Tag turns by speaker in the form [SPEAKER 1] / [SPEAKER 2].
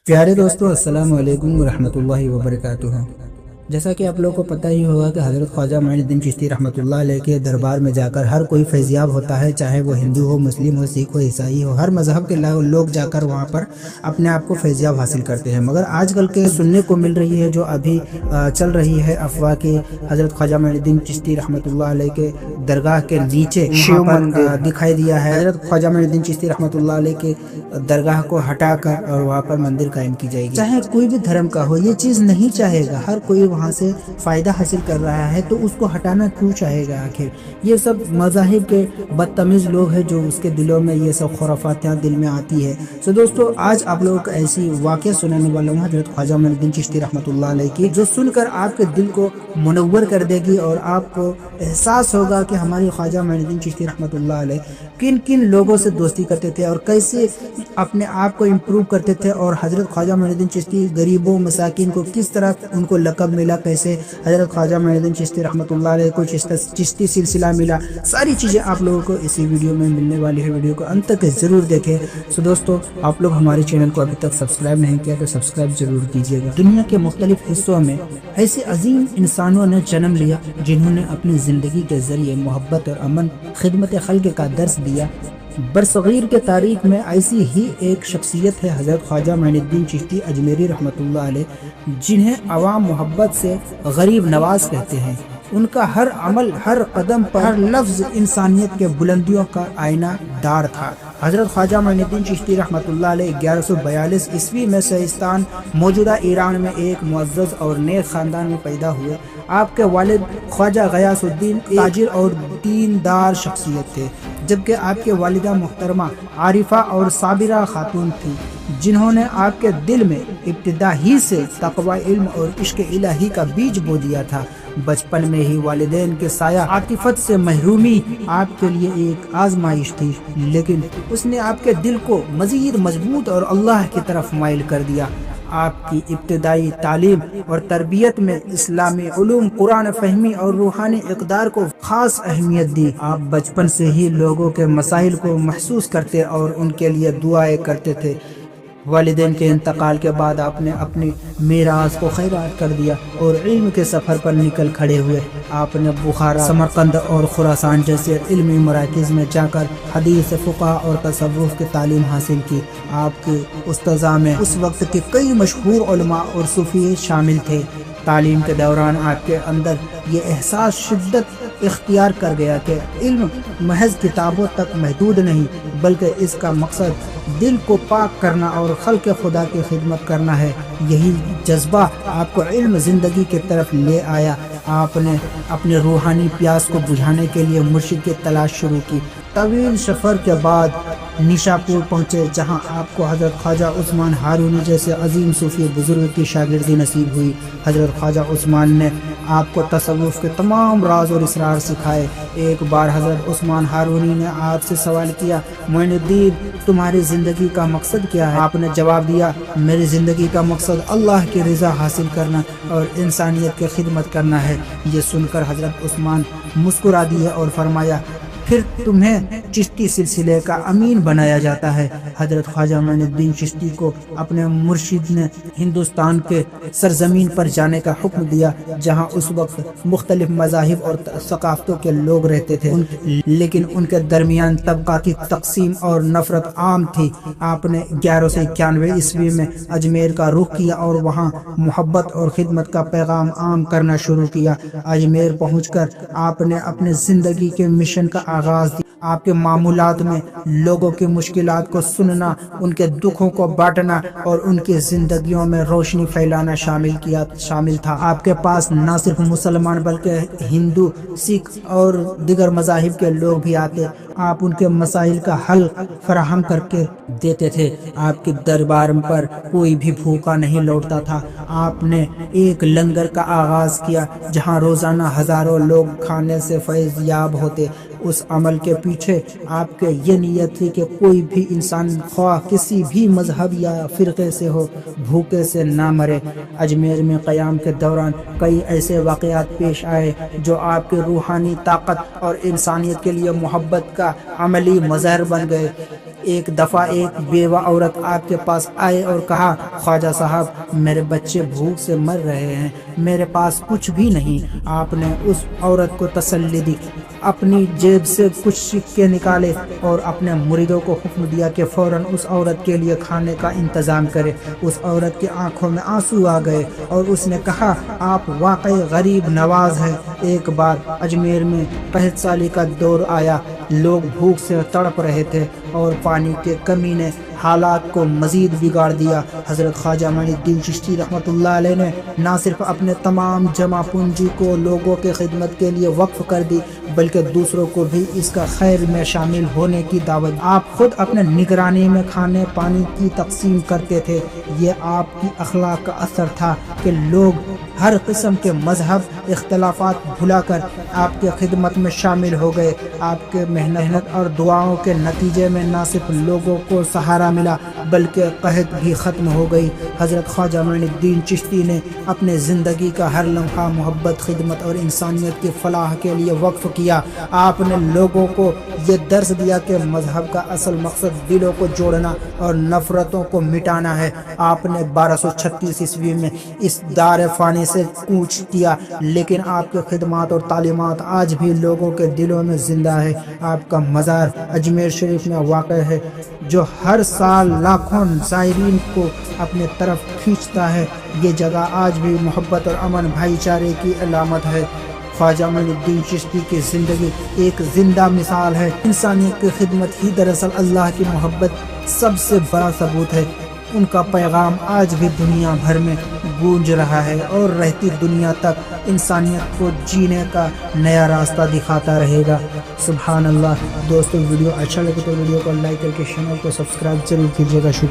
[SPEAKER 1] پیارے دوستو، السلام علیکم ورحمۃ اللہ وبرکاتہ۔ جیسا کہ آپ لوگوں کو پتہ ہی ہوگا کہ حضرت خواجہ معین الدین چشتی رحمۃ اللہ علیہ کے دربار میں جا کر ہر کوئی فیضیاب ہوتا ہے، چاہے وہ ہندو ہو، مسلم ہو، سکھ ہو، عیسائی ہو، ہر مذہب کے لوگ جا کر وہاں پر اپنے آپ کو فیضیاب حاصل کرتے ہیں۔ مگر آج کل کے سننے کو مل رہی ہے، جو ابھی چل رہی ہے افواہ کی، حضرت خواجہ معین الدین چشتی رحمۃ اللہ علیہ کے درگاہ کے نیچے شیو مندر دکھائی دیا ہے۔ حضرت خواجہ معین الدین چشتی رحمۃ اللہ علیہ کے درگاہ کو ہٹا کر اور وہاں پر مندر قائم کی جائے گی۔ چاہے کوئی بھی دھرم کا ہو، یہ چیز نہیں چاہے گا، ہر کوئی وہاں سے فائدہ حاصل کر رہا ہے، تو اس کو ہٹانا کیوں چاہے گا؟ آخر یہ سب مذاہب کے بدتمیز لوگ ہیں جو اس کے دلوں میں یہ سب خرافاتیاں دل میں آتی ہے۔ تو دوستو، آج آپ لوگوں کو ایسی واقعہ سنانے والا ہوں حضرت خواجہ معین الدین چشتی رحمۃ اللہ علیہ کی، جو سن کر آپ کے دل کو منور کر دے گی اور آپ کو احساس ہوگا کہ ہماری خواجہ معین الدین چشتی رحمۃ اللہ علیہ کن کن لوگوں سے دوستی کرتے تھے اور کیسے اپنے آپ کو امپروو کرتے تھے، اور حضرت خواجہ معین الدین چشتی غریبوں مساکین کو کس طرح ان کو لقب ملا، کیسے حضرت خواجہ معین الدین چشتی رحمۃ اللہ علیہ کو چشتی سلسلہ ملا۔ ساری چیزیں آپ لوگوں کو اسی ویڈیو میں ملنے والی ہے، ویڈیو کو انت تک ضرور دیکھیں۔ سو دوستو، آپ لوگ ہمارے چینل کو ابھی تک سبسکرائب نہیں کیا تو سبسکرائب ضرور کیجیے گا۔ دنیا کے مختلف حصوں میں ایسے عظیم انسانوں نے جنم لیا جنہوں نے اپنی زندگی کے ذریعے محبت اور امن، خدمت خلق کا درس دیا۔ برصغیر کے تاریخ میں ایسی ہی ایک شخصیت ہے حضرت خواجہ معین الدین چشتی اجمیری رحمۃ اللہ علیہ، جنہیں عوام محبت سے غریب نواز کہتے ہیں۔ ان کا ہر عمل، ہر قدم پر، ہر لفظ انسانیت کے بلندیوں کا آئینہ دار تھا۔ حضرت خواجہ معین الدین چشتی رحمۃ اللہ علیہ 1142 عیسوی میں سیستان، موجودہ ایران میں ایک معزز اور نیک خاندان میں پیدا ہوئے۔ آپ کے والد خواجہ غیاث الدین تاجر اور دیندار شخصیت تھے، جبکہ آپ کے والدہ محترمہ عارفہ اور صابرہ خاتون تھی، جنہوں نے آپ کے دل میں ابتدا ہی سے تقوی، علم اور عشق الہی کا بیج بو دیا تھا۔ بچپن میں ہی والدین کے سایہ عاطفت سے محرومی آپ کے لیے ایک آزمائش تھی، لیکن اس نے آپ کے دل کو مزید مضبوط اور اللہ کی طرف مائل کر دیا۔ آپ کی ابتدائی تعلیم اور تربیت میں اسلامی علوم، قرآن فہمی اور روحانی اقدار کو خاص اہمیت دی۔ آپ بچپن سے ہی لوگوں کے مسائل کو محسوس کرتے اور ان کے لیے دعائیں کرتے تھے۔ والدین کے انتقال کے بعد آپ نے اپنی میراث کو خیرات کر دیا اور علم کے سفر پر نکل کھڑے ہوئے۔ آپ نے بخارا، سمرقند اور خراسان جیسے علمی مراکز میں جا کر حدیث، فقہ اور تصوف کی تعلیم حاصل کی۔ آپ کے استاذہ میں اس وقت کے کئی مشہور علماء اور صوفی شامل تھے۔ تعلیم کے دوران آپ کے اندر یہ احساس شدت اختیار کر گیا کہ علم محض کتابوں تک محدود نہیں، بلکہ اس کا مقصد دل کو پاک کرنا اور خلق خدا کی خدمت کرنا ہے۔ یہی جذبہ آپ کو علم زندگی کی طرف لے آیا۔ آپ نے اپنے روحانی پیاس کو بجھانے کے لیے مرشد کی تلاش شروع کی۔ طویل سفر کے بعد نیشاپور پہنچے، جہاں آپ کو حضرت خواجہ عثمان ہارونی جیسے عظیم صوفی بزرگ کی شاگردی نصیب ہوئی۔ حضرت خواجہ عثمان نے آپ کو تصوف کے تمام راز اور اسرار سکھائے۔ ایک بار حضرت عثمان ہارونی نے آپ سے سوال کیا، معین الدین، تمہاری زندگی کا مقصد کیا ہے؟ آپ نے جواب دیا، میری زندگی کا مقصد اللہ کی رضا حاصل کرنا اور انسانیت کی خدمت کرنا ہے۔ یہ سن کر حضرت عثمان مسکرا دیے اور فرمایا، پھر تمہیں چشتی سلسلے کا امین بنایا جاتا ہے۔ حضرت خواجہ معین الدین چشتی کو اپنے مرشد نے ہندوستان کے سرزمین پر جانے کا حکم دیا، جہاں اس وقت مختلف مذاہب اور ثقافتوں کے لوگ رہتے تھے، لیکن ان کے درمیان طبقاتی تقسیم اور نفرت عام تھی۔ آپ نے 1191 عیسوی میں اجمیر کا رخ کیا اور وہاں محبت اور خدمت کا پیغام عام کرنا شروع کیا۔ اجمیر پہنچ کر آپ نے اپنے زندگی کے مشن کا آغاز دیا۔ آپ کے معمولات میں لوگوں کی مشکلات کو سننا، ان کے دکھوں کو بانٹنا اور ان کی زندگیوں میں روشنی پھیلانا شامل تھا۔ آپ کے پاس نہ صرف مسلمان بلکہ ہندو، سکھ اور دیگر مذاہب کے لوگ بھی آتے۔ آپ ان کے مسائل کا حل فراہم کر کے دیتے تھے۔ آپ کے دربار پر کوئی بھی بھوکا نہیں لوٹتا تھا۔ آپ نے ایک لنگر کا آغاز کیا جہاں روزانہ ہزاروں لوگ کھانے سے فیض یاب ہوتے۔ اس عمل کے پیچھے آپ کے یہ نیت تھی کہ کوئی بھی انسان، خواہ کسی بھی مذہب یا فرقے سے ہو، بھوکے سے نہ مرے۔ اجمیر میں قیام کے دوران کئی ایسے واقعات پیش آئے جو آپ کی روحانی طاقت اور انسانیت کے لیے محبت کا عملی مظہر بن گئے۔ ایک دفعہ ایک بیوہ عورت آپ کے پاس آئے اور کہا خواجہ صاحب میرے بچے بھوک سے مر رہے ہیں، میرے پاس کچھ بھی نہیں۔ آپ نے اس عورت کو تسلی دی، اپنی جیب سے کچھ سکے نکالے اور اپنے مریدوں کو حکم دیا کہ فوراً اس عورت کے لیے کھانے کا انتظام کرے۔ اس عورت کی آنکھوں میں آنسو آ گئے اور اس نے کہا آپ واقعی غریب نواز ہیں۔ ایک بار اجمیر میں قحط سالی کا دور آیا، لوگ بھوک سے تڑپ رہے تھے اور پانی کے کمی نے حالات کو مزید بگاڑ دیا۔ حضرت خواجہ معین الدین چشتی رحمۃ اللہ علیہ نے نہ صرف اپنے تمام جمع پونجی کو لوگوں کے خدمت کے لیے وقف کر دی بلکہ دوسروں کو بھی اس کا خیر میں شامل ہونے کی دعوت دی۔ آپ خود اپنے نگرانی میں کھانے پانی کی تقسیم کرتے تھے۔ یہ آپ کی اخلاق کا اثر تھا کہ لوگ ہر قسم کے مذہب اختلافات بھلا کر آپ کی خدمت میں شامل ہو گئے۔ آپ کے محنت اور دعاؤں کے نتیجے میں نہ صرف لوگوں کو سہارا ملا بلکہ قحط بھی ختم ہو گئی۔ حضرت خواجہ معین الدین چشتی نے اپنے زندگی کا ہر لمحہ محبت، خدمت اور انسانیت کی فلاح کے لیے وقف کیا۔ آپ نے لوگوں کو یہ درس دیا کہ مذہب کا اصل مقصد دلوں کو جوڑنا اور نفرتوں کو مٹانا ہے۔ آپ نے 1236 عیسوی میں اس دار فانی سے کوچ کیا، لیکن آپ کے خدمات اور تعلیمات آج بھی لوگوں کے دلوں میں زندہ ہے۔ آپ کا مزار اجمیر شریف میں واقع ہے جو ہر سال لاکھوں زائرین کو اپنے طرف کھینچتا ہے۔ یہ جگہ آج بھی محبت اور امن بھائی چارے کی علامت ہے۔ خواجہ معین الدین چشتی کی زندگی ایک زندہ مثال ہے۔ انسانیت کی خدمت ہی دراصل اللہ کی محبت سب سے بڑا ثبوت ہے۔ ان کا پیغام آج بھی دنیا بھر میں گونج رہا ہے اور رہتی دنیا تک انسانیت کو جینے کا نیا راستہ دکھاتا رہے گا۔ سبحان اللہ۔ دوستو ویڈیو اچھا لگے تو ویڈیو کو لائک کر کے چینل کو سبسکرائب ضرور کیجیے گا۔ شکریہ۔